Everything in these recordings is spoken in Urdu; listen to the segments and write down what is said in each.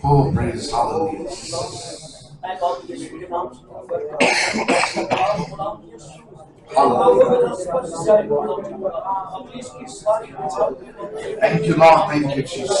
Oh, praise hallelujah. Thank you Lord, thank you Jesus.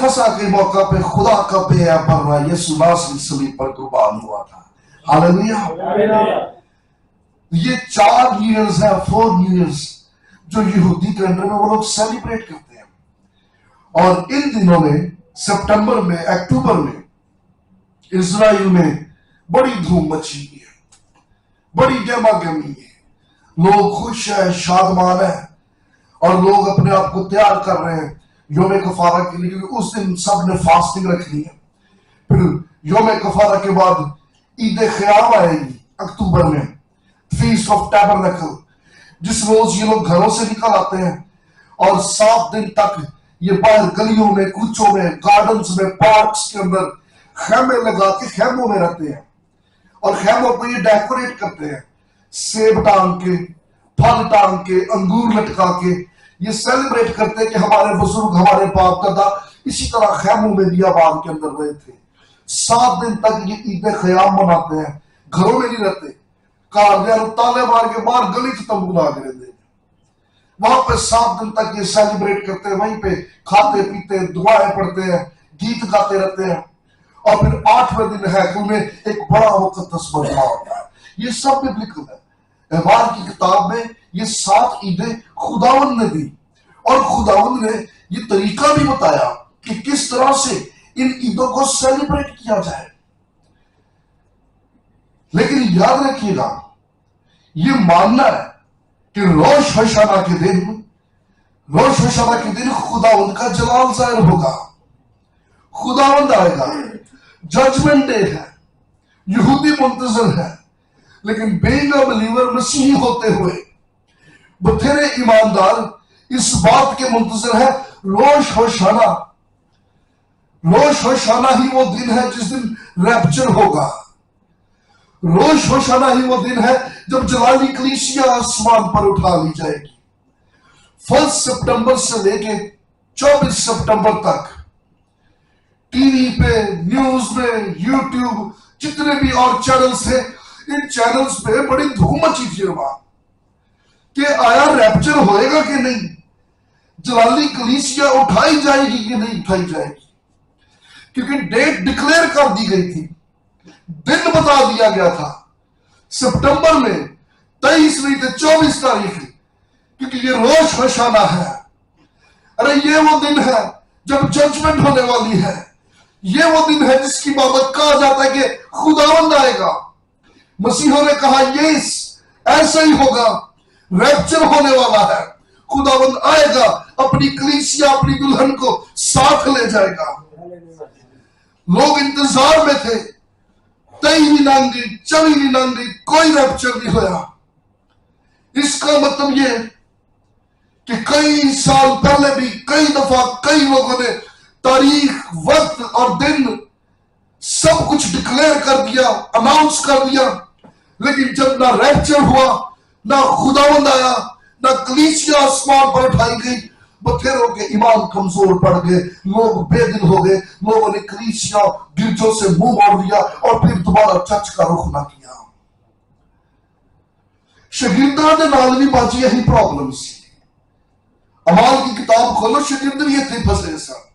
فصح کے موقع پہ خدا کا پیغمبر یسوع ناصری صلیب پر قربان ہوا تھا. ہاللویہ. یہ 4 ایئرز ہیں، 4 ایئرز جو یہودی کیلنڈر میں وہ لوگ سیلیبریٹ کرتے ہیں. اور ان دنوں میں سپٹمبر میں، اکتوبر میں اسرائیل میں بڑی دھوم مچی ہے، بڑی گہما گہمی ہے. لوگ خوش ہیں، شادمان ہیں، اور لوگ اپنے آپ کو تیار کر رہے ہیں یوم کفارہ کے لیے، کیونکہ اس دن سب نے فاسٹنگ رکھنی ہے. پھر یوم کفارہ کے بعد عید خیام آئے گی اکتوبر میں، فیسٹ آف ٹیبرنیکل، جس روز یہ لوگ گھروں سے نکل آتے ہیں اور 7 دن تک یہ باہر گلیوں میں، کوچوں میں، گارڈنز میں، پارکس کے اندر خیمے لگا کے خیموں میں رہتے ہیں. اور خیموں کو یہ ڈیکوریٹ کرتے ہیں، سیب ٹانگ کے، پھل ٹانگ کے، انگور لٹکا کے. یہ سیلیبریٹ کرتے ہیں کہ ہمارے بزرگ، ہمارے باپ دادا اسی طرح خیموں میں بیابان کے اندر رہے تھے. 7 دن تک یہ عید خیام مناتے ہیں، گھروں میں نہیں رہتے، کار تالے مار کے باہر گلی سے تمبو لا کے رہتے ہیں. وہاں پہ 7 دن تک یہ سیلیبریٹ کرتے ہیں، وہیں پہ کھاتے پیتے، دعائیں پڑھتے ہیں، گیت گاتے رہتے ہیں. اور پھر 8ویں دن ہیکل میں ایک بڑا مقدس مجمع ہوتا ہے. یہ سب ببلیکل ہے. احبار کی کتاب میں یہ 7 عیدیں خداوند نے دی، اور خداوند نے یہ طریقہ بھی بتایا کہ کس طرح سے ان عیدوں کو سیلیبریٹ کیا جائے. لیکن یاد رکھیے گا، یہ ماننا ہے کہ روش ہشانہ کے دن خداوند کا جلال ظاہر ہوگا، خداوند آئے گا، ججمنٹ ڈے ہے. یہودی منتظر ہے، لیکن بینگ اے بلیور مسیحی ہوتے ہوئے بتھیرے ایماندار اس بات کے منتظر ہے روش ہوشانہ. روش ہوشانہ ہی وہ دن ہے جس دن ریپچر ہوگا. روش ہوشانہ ہی وہ دن ہے جب جلالی کلیسیا آسمان پر اٹھا لی جائے گی. 1 سپٹمبر سے لے کے 24 سپٹمبر تک ٹی وی پہ، نیوز میں، یوٹیوب، جتنے بھی اور چینلز تھے، ان چینلز پہ بڑی دھوم مچی تھی وہاں کہ آیا ریپچر ہوئے گا کہ نہیں، جلالی کلیسیا اٹھائی جائے گی کہ نہیں اٹھائی جائے گی. کیونکہ ڈیٹ ڈکلیئر کر دی گئی تھی، دن بتا دیا گیا تھا سپٹمبر میں 23 نہیں تھے 24 تاریخ، کیونکہ یہ روش ہشانہ ہے. ارے یہ وہ دن ہے جب ججمنٹ ہونے والی ہے. یہ وہ دن ہے جس کی بابت کہا جاتا ہے کہ خداوند آئے گا. مسیحوں نے کہا یس ایسا ہی ہوگا، ریپچر ہونے والا ہے، خداوند آئے گا، اپنی کلیسیا، اپنی دلہن کو ساتھ لے جائے گا. لوگ انتظار میں تھے، 23 نہیں گئی، 24 نہیں گئی، کوئی ریپچر نہیں ہوا. اس کا مطلب یہ کہ کئی سال پہلے بھی کئی دفعہ کئی لوگوں نے تاریخ، وقت اور دن سب کچھ ڈکلیئر کر دیا، اناؤنس کر دیا، لیکن جب نہ ریپچر ہوا، نہ خداوند آیا، نہ کلیسیا آسمان پر اٹھائی گئی، بتھیروں کے ایمان کمزور پڑ گئے، لوگ بے دل ہو گئے، لوگوں نے کلیسیا گرجوں سے منہ موڑ لیا اور پھر دوبارہ چرچ کا رخ نہ کیا. شاگرداں دے نال بھی باجی یہی پرابلم سی. اعمال کی کتاب کھولو، شاگرد بھی اتنے پھنسے سن.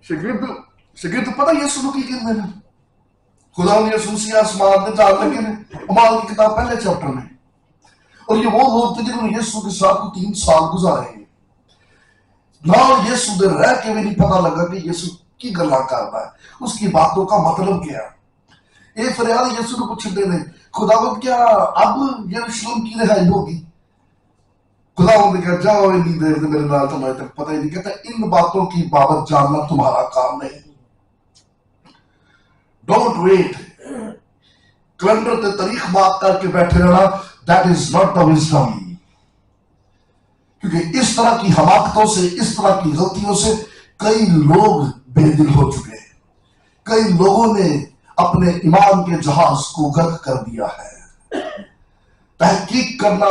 شاگرد پتہ یسوع کی کہندے نے، خدا نے یسوع مسیح آسمان تے جان لگے نے، اعمال کی کتاب پہلے چیپٹر میں. اور یہ وہ لوگ تھے جنہوں نے یسوع کے ساتھ 3 سال گزارے ہیں. نال یسوع دے رہ کے بھی نہیں پتہ لگا کہ یسوع کی گلاں کردا ہے، اس کی باتوں کا مطلب کیا ہے. یہ فریاد یسوع کو پوچھتے ہیں، خداوند کیا اب یروشلم کی رہائی ہوگی؟ خداوند نے کہا جاؤ اتنی دیر سے میرے نال تمہیں تک پتہ ہی نہیں. کہتا ان باتوں کی بابت جاننا تمہارا کام نہیں. ڈونٹ ویٹ، کیلنڈر تے تاریخ بات کر کے بیٹھے رہنا، that is not the wisdom. کیونکہ اس طرح کی حماقتوں سے، اس طرح کی غلطیوں سے کئی لوگ بے دل ہو چکے ہیں. کئی لوگوں نے اپنے ایمان کے جہاز کو غرق کر دیا ہے. تحقیق کرنا،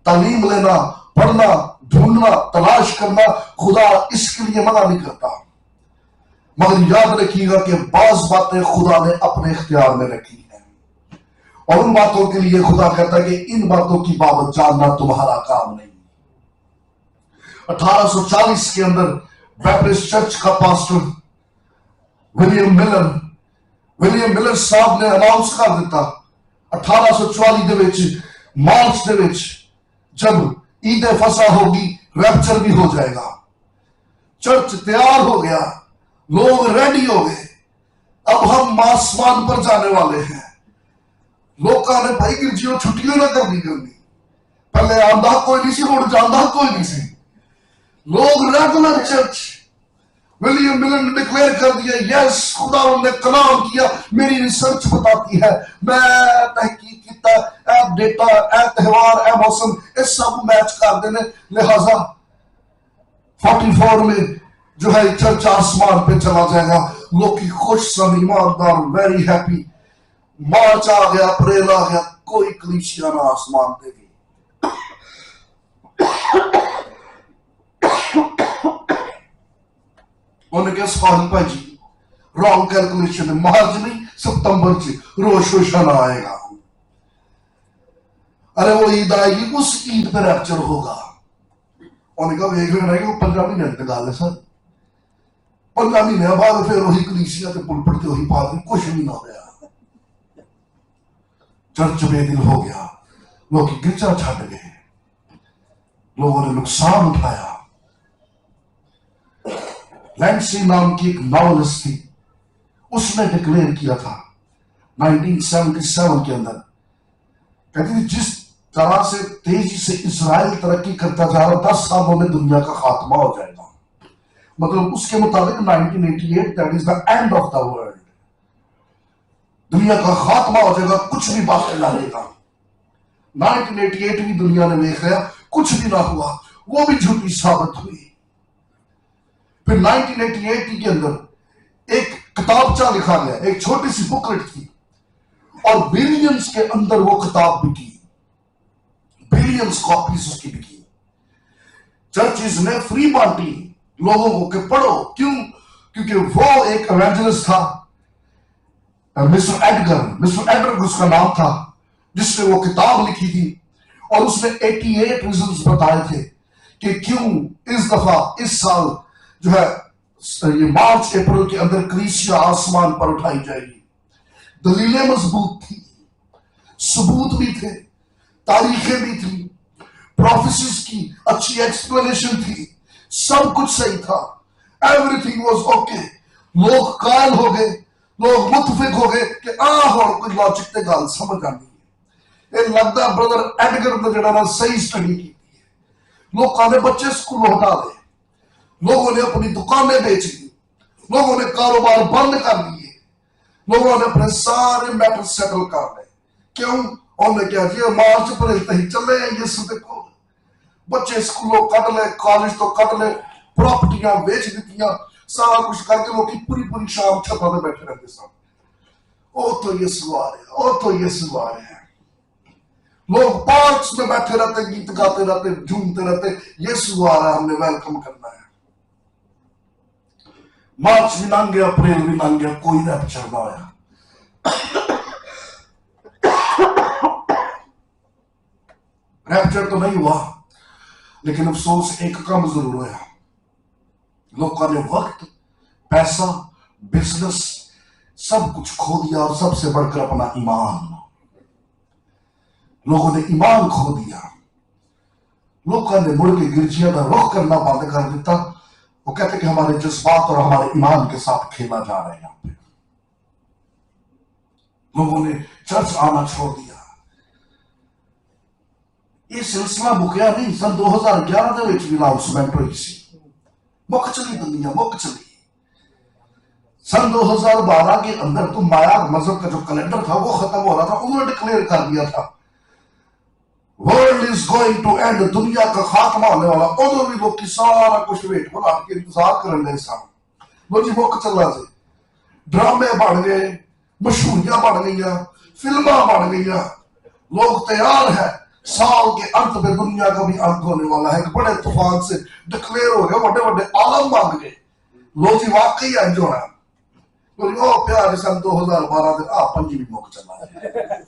تعلیم لینا، پڑھنا، ڈھونڈنا، تلاش کرنا خدا اس کے لیے منع نہیں کرتا، مگر یاد رکھیے گا کہ بعض باتیں خدا نے اپنے اختیار میں رکھی ہیں، اور ان باتوں کے لیے خدا کہتا ہے کہ ان باتوں کی بابت جاننا تمہارا کام نہیں. 1840 کے اندر بیپٹسٹ چرچ کا پاسٹر ولیم ملر صاحب نے اناؤنس کر دیتا 1844 دے وچ مارچ دے وچ جب عید فصح ہوگی ریپچر بھی ہو جائے گا. چرچ تیار ہو گیا, لوگ ریڈی ہو گئے, اب ہم آسمان پر جانے والے ہیں. لوکاں نے بھائی گرجیوں چھٹیوں نہ کرنی پہلے آندہ کوئی نہیں سی, ہوں جاندہ کوئی نہیں سی. لوگ ریگولر چرچ. ولیم ملر نے ڈکلیئر کر دیا یس خدا نے کلام کیا, میری ریسرچ بتاتی ہے, میں تحقیق کیتا, اے ڈیٹا, اے تہوار, اے موسم, اس سب میچ کر دینے. لہذا 44 میں جو ہے چرچ آسمان پہ چلا جائے گا. لوگ کی خوش سن, ایماندار, ویری ہیپی. مارچ آ گیا, اپریل آ گیا, کوئی کلیسیا نہ آسمان پہ گئی. انہیں کیا سوال بھائی رانگ کیلکولیشن ہے, مارچ نہیں ستمبر سے روش روشن آئے گا. ارے وہ عید آئے گی, اس عید پہ ریپچر ہوگا. انہیں کہا دیکھ لینا کہ وہ 15 مہینے انتقال ہے سر, 15 مہینے بعد پھر وہی کلیسیا تے پل پڑتے وہی پادری, کچھ بھی نہ ہوا. چرچ بے دل ہو گیا, لوگ گرجا چھڈ گئے, لوگوں نے نقصان اٹھایا. لینسی نام کی ایک ناولسٹ تھی, اس نے ڈکلیئر کیا تھا 1977 کے اندر, کہتی تھی جس طرح سے تیزی سے اسرائیل ترقی کرتا جا رہا, 10 سالوں میں دنیا کا خاتمہ ہو جائے گا. مطلب اس کے مطابق 1988 that is the end of the world, دنیا کا خاتمہ ہو جائے گا, کچھ بھی باقی نہ رہے گا. 1988 بھی دنیا نے دیکھ لیا, کچھ بھی نہ ہوا, وہ بھی جھوٹی ثابت ہوئی. پھر 1988 کے اندر ایک کتابچہ لکھا گیا, ایک چھوٹی سی بکلٹ تھی, اور بلینز کے اندر وہ کتاب بکی, بلینز کاپیز اس کی بکی. چرچز نے فری بانٹی لوگوں کو کہ پڑھو. کیوں؟ کیونکہ وہ ایک ایونجلسٹ تھا, مسٹر ایڈگر اس کا نام تھا, جس نے وہ کتاب لکھی تھی, اور اس نے 88 ریزنز بتائے تھے کہ کیوں اس دفعہ اس سال جو ہے یہ مارچ اپریل کے اندر کلیسیا آسمان پر اٹھائی جائے گی. دلیلیں مضبوط تھی, ثبوت بھی تھے, تاریخیں بھی تھی, پروفیسیز کی اچھی ایکسپلینیشن تھی, سب کچھ صحیح تھا. Every thing was okay. لوگ قائل ہو گئے, لوگ متفق ہو گئے کہ اور کوئی لاجک تے گل سمجھ آنی ہے. یہ لگتا ہے بردر ایڈگر نے جڑا نا صحیح سٹڈی کی ہے. لوگوں نے بچے سکول ہٹا دے, لوگوں نے اپنی دکانیں بیچ دی, لوگوں نے کاروبار بند کر دیے, لوگوں نے اپنے سارے میٹر سیٹل کر لے. کیوں؟ انہوں نے کیا جی مارچ اپریل تک چلے ہیں, یہ دیکھو بچے سکولوں کٹ لے, کالج تو کٹ لے, پراپرٹیاں بیچ دیتیاں, سارا کچھ کر کے لوگ پوری شام چھتوں پہ بیٹھے رہتے سن. او تو یہ سوار ہے, او تو یہ سوار ہے. لوگ پارکس میں بیٹھے رہتے, گیت گاتے رہتے, جھومتے رہتے, یہ سوار ہے, ہم نے ویلکم کرنا ہے. مارچ بھی لنگ گیا, اپریل بھی لنگ گیا, کوئی ریپچر نہ آیا. ریپچر تو نہیں ہوا, لیکن افسوس ایک کام ضرور ہوا. لوگوں نے وقت, پیسہ, بزنس سب کچھ کھو دیا, اور سب سے بڑھ کر اپنا ایمان. لوگوں نے ایمان کھو دیا. لوگوں نے مڑ کے گرجیا کا رخ کرنا بند کر دیتا. وہ کہتے کہ ہمارے جذبات اور ہمارے ایمان کے ساتھ کھیلا جا رہا ہے. یہاں پہ لوگوں نے چرچ آنا چھوڑ دیا. یہ سلسلہ مکیا نہیں, سن 2011 دے وچ بھی اناؤنسمنٹ ہوئی سی, مک چلی دنیا, مک چلی. سن 2012 کے اندر تو معیار مذہب کا جو کیلنڈر تھا وہ ختم ہو رہا تھا, انہوں نے ڈکلیئر کر دیا تھا world is going to end, دنیا کا خاتمہ ہونے والا. ادھر بھی لوگ سارا کچھ ویٹ بنا کے انتظار کرنے لگے سن. وہ جی مک چلا جی, ڈرامے بن گئے, مشہوریاں بن گئیاں, فلماں بن گئیاں. لوگ تیار ہے, سال کے انت پہ دنیا کا بھی انت ہونے والا ہے. ایک بڑے طوفان سے ڈکلیئر ہو گئے, بڑے بڑے عالم بن گئے. لو جی واقعی انج ہونا. او پیار سن 2012 دے آ پنجی بھی مک چلا ہے,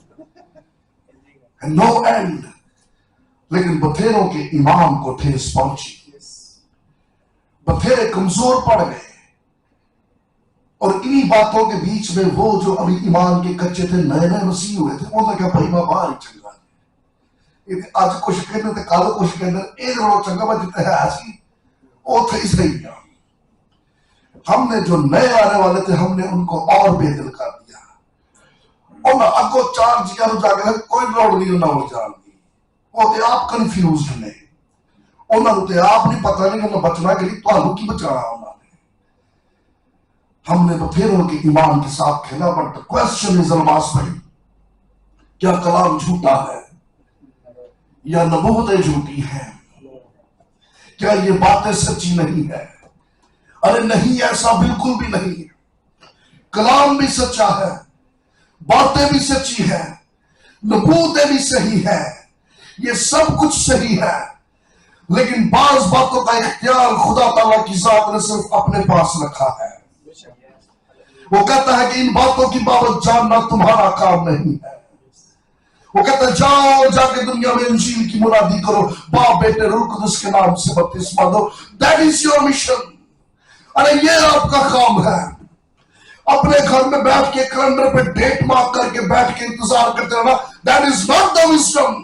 نو اینڈ. لیکن بتھیروں کے ایمان کو ٹھیس پہنچی. بتھیرے کمزور پڑ گئے، اور انہی باتوں کے بیچ میں وہ جو ابھی ایمان کے کچے تھے، نئے نئے مسیح ہوئے تھے، انہوں نے کہا بھائی میں باہر ہی چنگا آج کچھ کہنے تھے، کالو کچھ کہنے ایک روڑ چنگا میں جتنے ہے ایسی وہ تھے اس نہیں کیا۔ ہم نے جو نئے آنے والے تھے ہم نے ان کو اور بے دل کر دیا، اور نہ اگو چار جگہ نو جا کے کوئی لوڑ نہیں نہ ہو جان دی، وہ تے آپ کنفیوزڈ نے، انہوں نے تے آپ نہیں پتہ نہیں انہوں نے بچنا کے لیے تو آلو کی بچانا انہوں نے۔ ہم نے بتھیروں کے ایمان کے ساتھ کھیلا، بٹ کویسچن از الماس بھائی، کیا کلام جھوٹا ہے یا نبوتیں جھوٹی ہیں؟ کیا یہ باتیں سچی نہیں ہے؟ ارے نہیں، ایسا بالکل بھی نہیں ہے۔ کلام بھی سچا ہے، باتیں بھی سچی ہیں، نبوتیں بھی صحیح ہے، یہ سب کچھ صحیح ہے، لیکن بعض باتوں کا اختیار خدا تعالیٰ کی ذات نے صرف اپنے پاس رکھا ہے۔ وہ کہتا ہے کہ ان باتوں کی بابت جاننا تمہارا کام نہیں ہے۔ وہ کہتا ہے جاؤ جا کے دنیا میں انجیل کی منادی کرو، باپ بیٹے روح القدس کے نام سے بپتسمہ دو، دیٹ از یور مشن۔ ارے یہ آپ کا کام ہے۔ اپنے گھر میں بیٹھ کے کیلنڈر پہ ڈیٹ مارک کر کے بیٹھ کے انتظار کرتے رہنا، that is not the wisdom.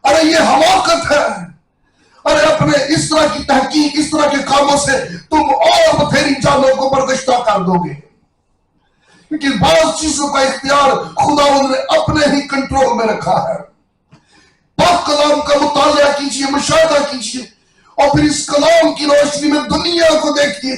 ارے یہ حماقت ہے۔ ارے اپنے اس طرح کی تحقیق، اس طرح کے کاموں سے تم اور بتھیری جانوں کو برداشتہ کر دو گے، کیونکہ بعض چیزوں کا اختیار خداوند نے اپنے ہی کنٹرول میں رکھا ہے۔ پاک کلام کا مطالعہ کیجئے، مشاہدہ کیجئے، اور پھر اس کلام کی روشنی میں دنیا کو دیکھیے،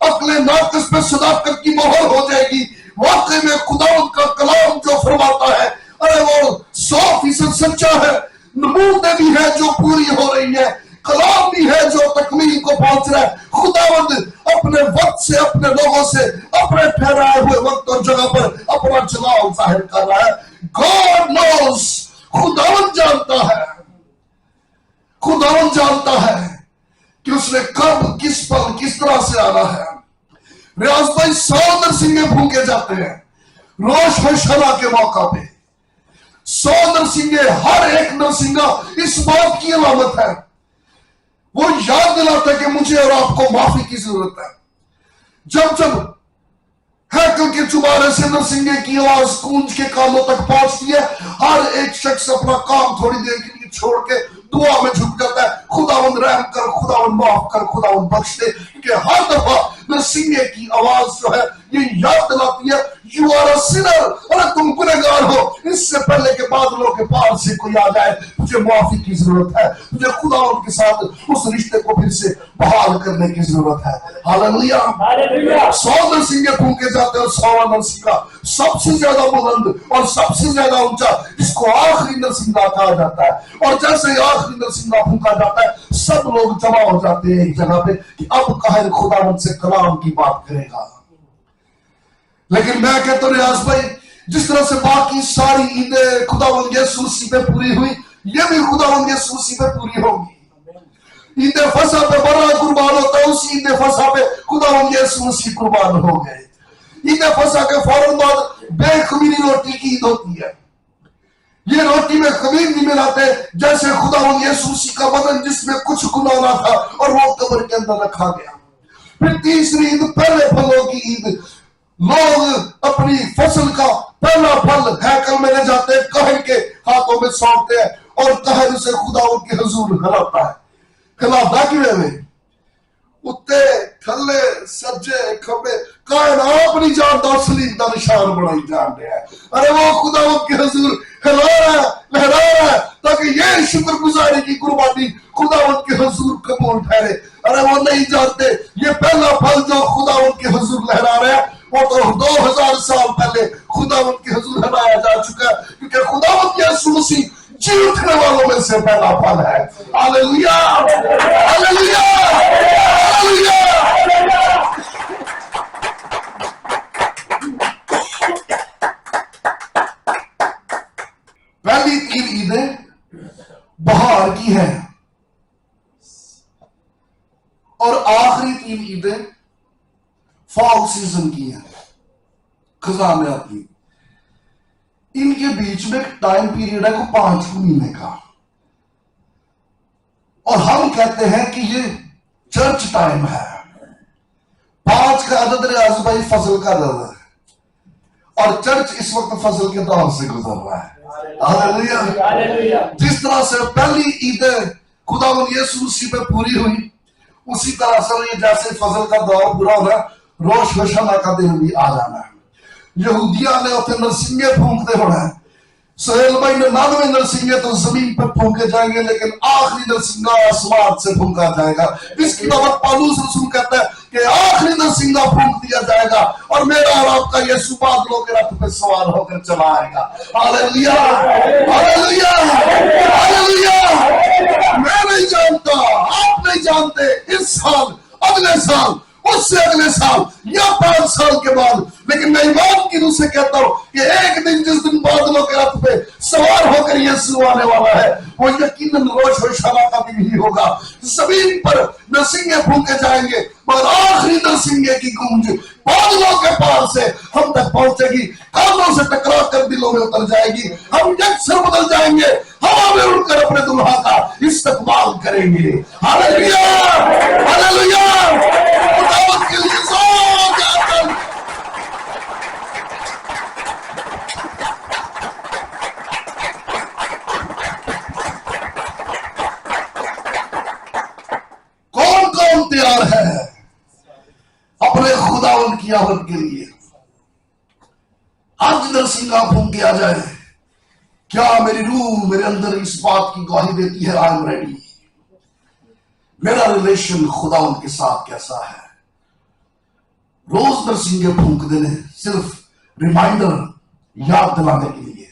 عقل ناقص پہ صداقت کی مہر ہو جائے گی۔ واقعی میں خداوند کا کلام جو فرماتا ہے، ارے وہ 100% سچا ہے۔ نبوتیں بھی ہیں جو پوری ہو رہی ہیں، کلام بھی ہے جو تکمیل کو پہنچ رہا ہے۔ خداوند اپنے وقت سے، اپنے لوگوں سے، اپنے ٹھہرائے ہوئے وقت اور جگہ پر اپنا جلال ظاہر کر رہا ہے۔ God knows، خداوند جانتا ہے، خداوند جانتا ہے کہ اس نے کب، کس پل، کس طرح سے آنا ہے۔ ریاض بھائی 100 نرسنگیں پھونکے جاتے ہیں روش حشرہ کے موقع پہ، 100 نرسنگیں، ہر ایک نرسنگا اس بات کی علامت ہے، وہ یاد دلاتا ہے کہ مجھے اور آپ کو معافی کی ضرورت ہے۔ جب ہیکل کے چبارے سے نرسنگے کی آواز گونج کے کانوں تک پہنچتی ہے، ہر ایک شخص اپنا کام تھوڑی دیر کے لیے چھوڑ کے دعا میں جھک جاتا ہے، خداوند رحم کر، خداوند معاف کر، خداوند بخش دے، کیونکہ ہر دفعہ نرسنگے کی آواز جو ہے یہ یاد دلاتی ہے یو آر اے سنر، اور تم گنہگار ہو۔ اس سے پہلے کہ بادلوں کے پار سے کوئی آ جائے، تجھے معافی کی ضرورت ہے، تجھے خداوند کے ساتھ اس رشتے کو پھر سے بحال کرنے کی ضرورت ہے۔ ہاللویا۔ 100 نرسنگے پھونکے جاتے ہیں، اور 100واں نرسنگا سب سے زیادہ بلند اور سب سے زیادہ اونچا، جس کو آخری نرسنگا کہا جاتا ہے، اور جیسے ہی آخری نرسنگا پھونکا جاتا ہے سب لوگ جمع ہو جاتے ہیں ایک جگہ پہ کہ اب قاہر خداوند سے کلام کی بات کرے گا۔ لیکن میں کہتا ہوں ریاض بھائی، جس طرح سے باقی ساری عیدیں خداوند یسوع مسیح پہ پوری ہوئی، یہ بھی خداوند یسوع مسیح پہ پوری ہوگی۔ عید فصح پہ برا قربان ہوتا ہے، اسی عید فصح پہ خداوند یسوع مسیح قربان ہو گئے۔ عید فصح کے فوراً بعد بے خمیری روٹی کی عید ہوتی ہے۔ یہ روٹی میں خمیر نہیں ملاتے، جیسے خداوند یسوع مسیح کا بدن جس میں کچھ گناہ نہ تھا اور وہ قبر کے اندر رکھا گیا۔ پھر تیسری عید پہلے پھلوں کی عید، لوگ اپنی فصل کا پہلا پھل ہیکل میں لے جاتے ہیں، کاہن کے ہاتھوں میں سونپتے ہیں، اور کاہن اسے خداوند کے حضور ہلاتا ہے۔ ہلاتا کیوں ہے؟ اتے تھلے سجے کھبے کائن آپ نہیں جانتا، سلیب کا نشان بڑائی جان رہا ہے۔ ارے وہ خداوند کے حضور ہلا رہا ہے، لہرا رہا ہے، تاکہ یہ شکر گزاری کی قربانی خداوند کے حضور قبول ٹھہرے۔ ارے وہ نہیں جانتے یہ پہلا پھل جو خداوند کے حضور لہرا رہا ہے وہ تو 2000 سال پہلے خداوند کے حضور ہلایا جا چکا ہے، کیونکہ خداوند یسوع مسیح جی اٹھنے والوں میں سے پہلا پھل ہے۔ Hallelujah, hallelujah, hallelujah. پہلی 3 عیدیں بہار کی ہیں، اور آخری 3 عیدیں فال سیزن کی ہیں، خزاں میں آتی۔ ان کے بیچ میں ایک ٹائم پیریڈ ہے 5 مہینے کا، اور ہم کہتے ہیں کہ یہ چرچ ٹائم ہے۔ آج کا عدد ریاض بھائی فصل کا عدد ہے اور چرچ اس وقت فصل کے دور سے گزر رہا ہے. ہاللیلویا. جس طرح سے پہلی عید خداوند یسوع مسیح پہ پوری ہوئی اسی طرح سے یہ جیسے فصل کا دور پورا ہونا روش ہوشانہ کا دن بھی آ جانا ہے. یہودیاں نے اتنے نرسنگے پھونکتے ہونا ہے. سہیل بھائی نے 99 نرسنگے تو زمین پر پھونکے جائیں گے لیکن آخری نرسنگا آسمان سے پھونکا جائے گا. اس کی دعوت پالوس رسول کہتا ہے کہ آخری نرسنگا پھونک دیا جائے گا اور میرا اور آپ کا یسوع بادلوں کے رتھ پہ سوار ہو کر چلا آئے گا. ہاللیلویا ہاللیلویا ہاللیلویا. میں نہیں جانتا آپ نہیں جانتے اس سال اگلے سال اس سے اگلے سال یا 5 سال کے بعد لیکن میں ایمان کی روح سے کہتا ہوں کہ ایک دن جس دن بادلوں کے رتھ پہ سوار ہو کر یسوع آنے والا ہے وہ یقیناً روش ہوشانہ کا دن ہی ہوگا. زمین پر نرسنگے پھونکے جائیں گے مگر آخری نرسنگے کی گونج بادلوں کے پار سے ہم تک پہنچے گی. کانوں سے ٹکرا کر دلوں میں اتر جائے گی. ہم یکسر بدل جائیں گے. ہوا میں اڑ کر اپنے دلہا کا استقبال کریں گے. ہاللیلویا ہاللیلویا. خداوند کے لیے زور دے. کون کون تیار ہے اپنے خداوند کی آمد کے لیے؟ آج نرسنگا پھونک آ جائے. کیا میری روح میرے اندر اس بات کی گواہی دیتی ہے آئی ایم ریڈی. میرا ریلیشن خداوند کے ساتھ کیسا ہے؟ روز نرسنگے پھونک دینے صرف ریمائنڈر یاد دلانے کے لیے.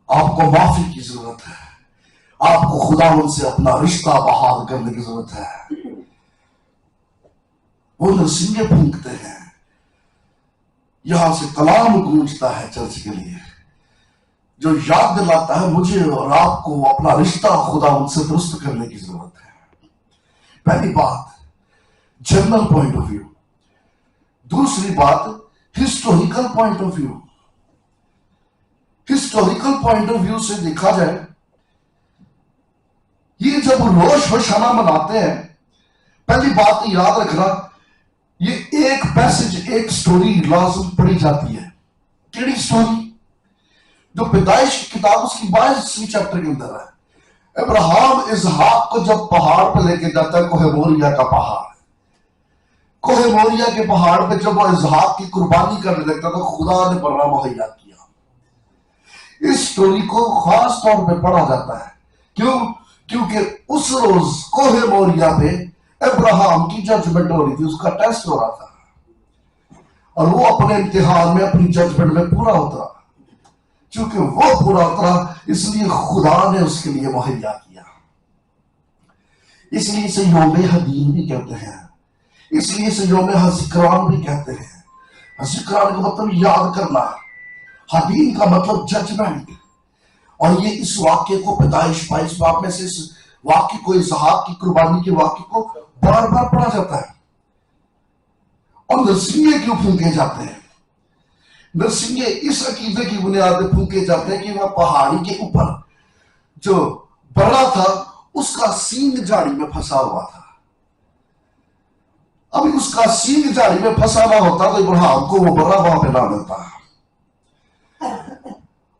آپ کو معافی کی ضرورت ہے. آپ کو خداوند سے اپنا رشتہ بحال کرنے کی ضرورت ہے. وہ نرسنگے پھونکتے ہیں. یہاں سے کلام گونجتا ہے چرچ کے لیے جو یاد دلاتا ہے مجھے اور آپ کو اپنا رشتہ خداوند سے درست کرنے کی ضرورت ہے. پہلی بات جنرل پوائنٹ آف ویو. دوسری بات historical point of view. Historical point of view سے دیکھا جائے یہ جب روش ہوشانہ مناتے ہیں پہلی بات یاد رکھنا یہ ایک پیسج ایک سٹوری لازم پڑھی جاتی ہے. کیڑی سٹوری؟ جو پیدائش کی کتاب اس کی 22ویں چیپٹر کے اندر ہے. ابراہیم اسحاق کو جب پہاڑ پہ لے کے جاتا ہے کوہ موریا کا پہاڑ. کوہ موریا کے پہاڑ پہ جب وہ اسحاق کی قربانی کرنے لگتا تو خدا نے برا مہیا کیا. اس سٹوری کو خاص طور پہ پڑھا جاتا ہے. کیوں؟ کیونکہ اس روز کوہ موریا پہ ابراہیم کی ججمنٹ ہو رہی تھی. اس کا ٹیسٹ ہو رہا تھا اور وہ اپنے امتحان میں اپنی ججمنٹ میں پورا اترا. چونکہ وہ پورا اترا اس لیے خدا نے اس کے لیے مہیا کیا. اس لیے اسے یوم حدین بھی کہتے ہیں. اس لیے اسے یوم حذکران بھی کہتے ہیں. حذکران کا مطلب یاد کرنا. حدین کا مطلب ججمنٹ. اور یہ اس واقعے کو پیدائش 22 باب میں سے اس واقعے کو اسحاق کی قربانی کے واقعے کو بار بار پڑھا جاتا ہے. اور نرسنگے کیوں پھونکے جاتے ہیں؟ نرسنگے اس عقیدے کی بنیاد پہ پھونکے جاتے ہیں کہ وہ پہاڑی کے اوپر جو برا تھا اس کا سینگ جھاڑی میں پھنسا ہوا تھا. ابھی اس کا سینگ جھاڑی میں پھنسا نہ ہوتا تو ابراہیم کو وہ برا وہاں پہ نہ ملتا.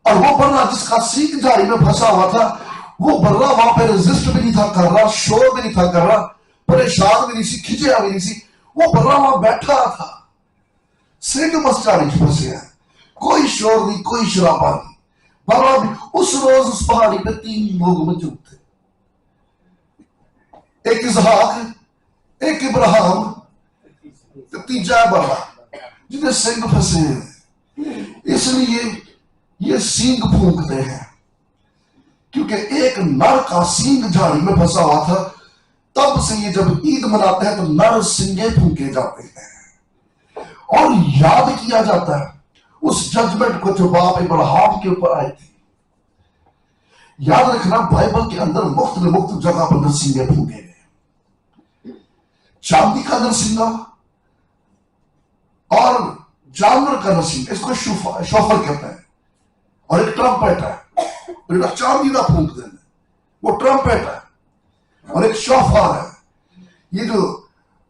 اور وہ برا جس کا سینگ جھاڑی میں پھنسا ہوا تھا وہ برا وہاں پہ ریزسٹ بھی نہیں تھا کر رہا, شور بھی نہیں تھا کر رہا, پریشان بھی نہیں سی, کھچیا بھی نہیں سی. وہ برا وہاں بیٹھا تھا. سینگ بس جھاڑی پھنسے ہیں. کوئی شور نہیں, کوئی شرابہ نہیں. برا بھی اس روز اس پہاڑی پہ 3 لوگ موجود تھے. ایک اسحاق, ایک ابراہیم, تیجا برا جنہیں سینگ پھنسے ہیں. اس لیے یہ سینگ پھونکتے ہیں کیونکہ ایک نر کا سینگ جھاڑی میں پھنسا ہوا تھا. تب سے یہ جب عید مناتے ہیں تو نر سنگے پھونکے جاتے ہیں اور یاد کیا جاتا ہے اس ججمنٹ کو جو باپ ابراہیم کے اوپر آئی تھی. یاد رکھنا بائبل کے اندر مختلف جگہ پر نرسنگے پھونکے گئے. چاندی کا نرسنگا اور جانور کا نرسنگا, اس کو شوفر کہتا ہے. اور ایک ٹرمپیٹ ہے, چاندی کا پھونک دینا وہ ٹرمپیٹ ہے. اور ایک شوفر ہے. یہ جو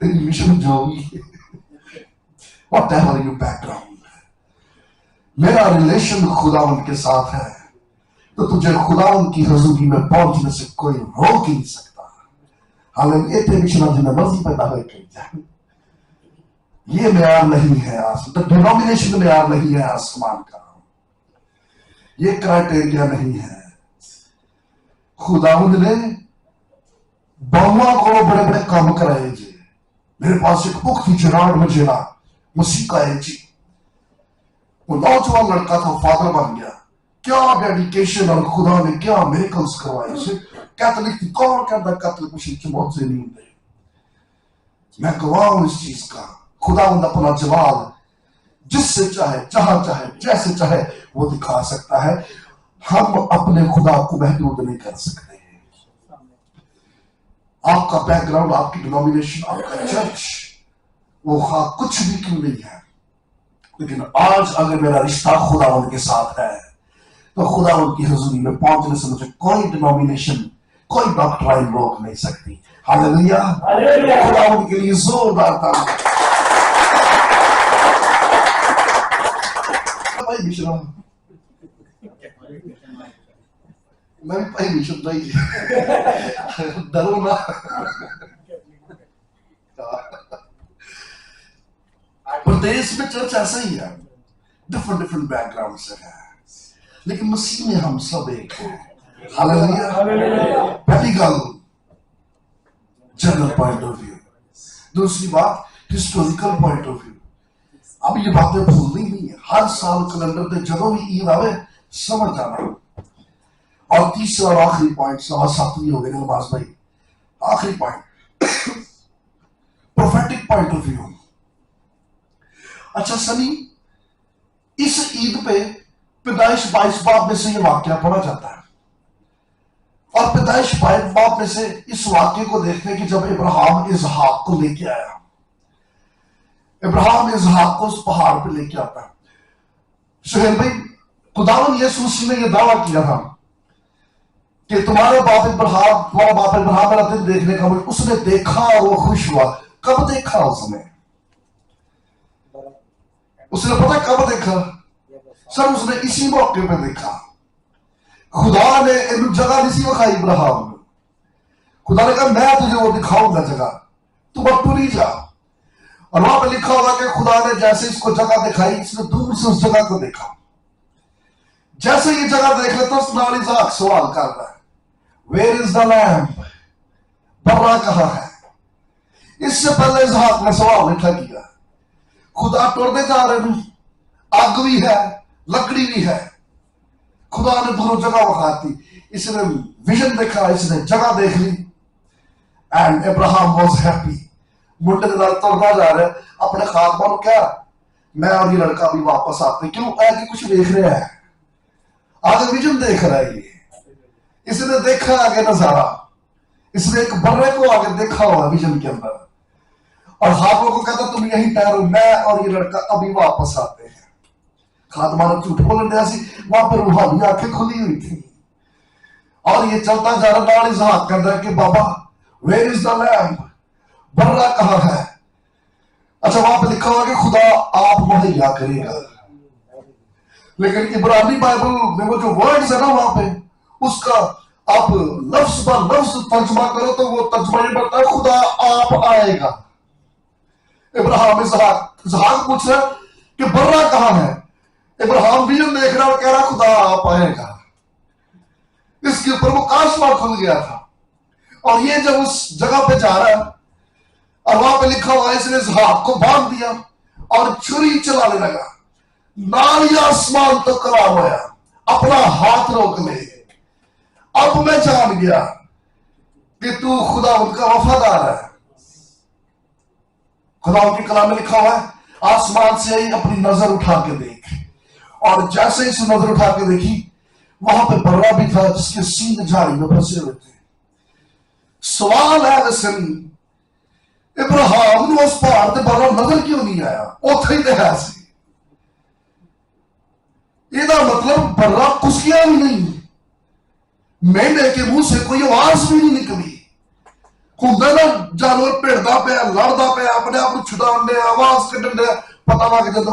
تیری مشن جو ہوئی what ever your back ground, میرا ریلیشن خداوند کے ساتھ ہے تو تجھے خداوند کی حضوری میں پہنچنے سے کوئی روک ہی نہیں سکتا. حالانکہ اتنے مشن جنہیں مرضی پیدا ہوئے کہیں جائے، یہ معیار نہیں ہے، ڈینومینیشن معیار نہیں ہے آسمان کا، یہ کرائٹیریا نہیں ہے. خداوند نے باہواں کو بڑے بڑے کام کرائے جی. میرے پاس ایک پختی چراغ میں جینا مسیح کا ہے جی. وہ نوجوان لڑکا تھا، فادر بن گیا. کیا ڈیڈیکیشن، اور خدا نے کیا میریکلز کروائے. اسے کیتھولک تھی، کون کہتا کیتھولک مشن کی موت سے نہیں ہوتے. میں گواہ ہوں اس چیز کا. خداوند اپنا جلال جس سے چاہے، جہاں چاہے، جیسے چاہے وہ دکھا سکتا ہے. ہم اپنے خدا کو محدود نہیں کر سکتے. آپ کا بیک گراؤنڈ، آپ کی ڈینومینیشن، آپ کا چرچ وہ خواہ کچھ بھی کیوں نہیں ہے، لیکن آج اگر میرا رشتہ خداوند کے ساتھ ہے تو خداوند کی حضوری میں پہنچنے سے مجھے کوئی ڈینومینیشن، کوئی ڈاکٹرائن روک نہیں سکتی. ہاللیلویا، خداوند کے لیے زوردار تعریف. میں بھی پہلی مشن نہیں ڈرو نا. پردیس میں چرچ ایسا ہی ہے، ڈفرنٹ بیک گراؤنڈ سے ہے، لیکن مسیح میں ہم سب ایک ہیں. ہاللیلویا. پہلی گل جنرل پوائنٹ آف ویو، دوسری بات ہسٹوریکل پوائنٹ آف ویو. اب یہ باتیں بھولنی نہیں ہے. ہر سال کیلنڈر دے جدوں بھی عید آوے سمجھ جانا. اور تیسرا اور آخری پوائنٹ، 7:15 ہو گئے نماز بھائی. آخری point prophetic point of view. اچھا سنی، اس عید پہ پیدائش 22 باب میں سے یہ واقعہ پڑھا جاتا ہے، اور پیدائش 22 باب میں سے اس واقعے کو دیکھتے کہ جب ابراہیم اسحاق کو لے کے آیا، ابراہیم اسحاق کو اس پہاڑ پہ لے کے آتا ہے. سہیل بھائی، خداوند یسوع مسیح نے یہ دعویٰ کیا تھا کہ تمہارا باپ ابراہیم میرا دن دیکھنے کا، اس نے دیکھا اور وہ خوش ہوا. کب دیکھا اس نے پتا کب دیکھا سر؟ اس نے اسی موقع پہ دیکھا. خدا نے جگہ نہیں سی دکھائی ابراہیم. خدا نے کہا میں تجھے وہ دکھاؤں گا جگہ، تو نہیں جا. اور وہاں پہ لکھا ہوگا کہ خدا نے جیسے اس کو جگہ دکھائی، اس نے دور سے اس جگہ کو دیکھا. جیسے یہ جگہ دیکھ لیتا اس نال اسحاق سوال کر رہا ہے، ویئر از دا لیمب، برا کہاں ہے؟ اس سے پہلے اسحاق نے سوال اٹھا کیا. خدا ٹرتے جا رہے ہیں، آگ بھی ہے، لکڑی بھی ہے. خدا نے دونوں جگہ بخاتی. اس نے ویژن دیکھا، اس نے جگہ دیکھ لی. And Ibrahim was happy. Monday کے نال ترتا جا رہا ہے اپنے خاتمہ کو. کیا میں اور یہ لڑکا بھی واپس آتے، کیوں اے کہ کچھ دیکھ رہا ہے، آگے ویژن دیکھ رہا ہے. یہ اس نے دیکھا آگے نظارہ، اس نے ایک برے کو آگے دیکھا ہوا ویژن کے اندر، اور خاتمہ کو کہتا تم یہیں ٹھہرو، میں اور یہ لڑکا ابھی واپس آتے ہیں. خاتمہ نے جھوٹ بولنے دیا سی، وہاں پہ روحانی آنکھیں کھلی ہوئی تھی. اور یہ چلتا جا رہا نال اسحاق کہتا ہے کہ بابا ویئر از دا لیمب، برا کہاں ہے؟ اچھا وہاں پہ لکھا ہوا کہ خدا آپ مہیا کرے گا. لیکن عبرانی بائبل میں وہ جو ورڈز ہے نا وہاں پہ، اس کا آپ لفظ بر لفظ ترجمہ کرو تو وہ ترجمہ یہ بڑھتا ہے خدا آپ آئے گا. ابراہیم اسحاق پوچھ رہا کہ برا کہاں ہے؟ ابراہیم بھی دیکھ رہا اور کہہ رہا خدا آپ آئے گا. اس کے اوپر وہ کاشما کھل گیا تھا. اور یہ جب اس جگہ پہ جا رہا ہے اور وہاں پہ لکھا ہوا اس نے اسحاق کو باندھ دیا اور چھری چلانے لگا. نالی آسمان تو کلام ہوا، اپنا ہاتھ روک لے، اب میں جان گیا کہ تو خدا ان کا وفادار ہے. خدا ان کے کلام میں لکھا ہوا ہے آسمان سے ہی اپنی نظر اٹھا کے دیکھ. اور جیسے اس نظر اٹھا کے دیکھی وہاں پہ برا بھی تھا جس کے سینگ جھاڑی میں پھنسے ہوئے تھے. سوال ہے لسن، ابراہیم نے اس پہاڑ تے برا نظر کیوں نہیں آیا؟ اوتھے ہی تے ہے سی. یہ مطلب برا کسکیا بھی نہیں، مینڈے کے منہ سے کوئی آواز بھی نہیں نکلی. ਹੁੰਦਾ ਨਾ ਜਾਨਵਰ ਭਿੜਦਾ ਪਿਆ, ਲੜਦਾ ਪਿਆ, ਆਪਣੇ ਆਪ ਨੂੰ ਛੁਡਾਉਣ ਡਿਆ, ਆਵਾਜ਼ ਕੱਢਣ ਡਿਆ, ਪਤਾ ਲੱਗ ਜਾਂਦਾ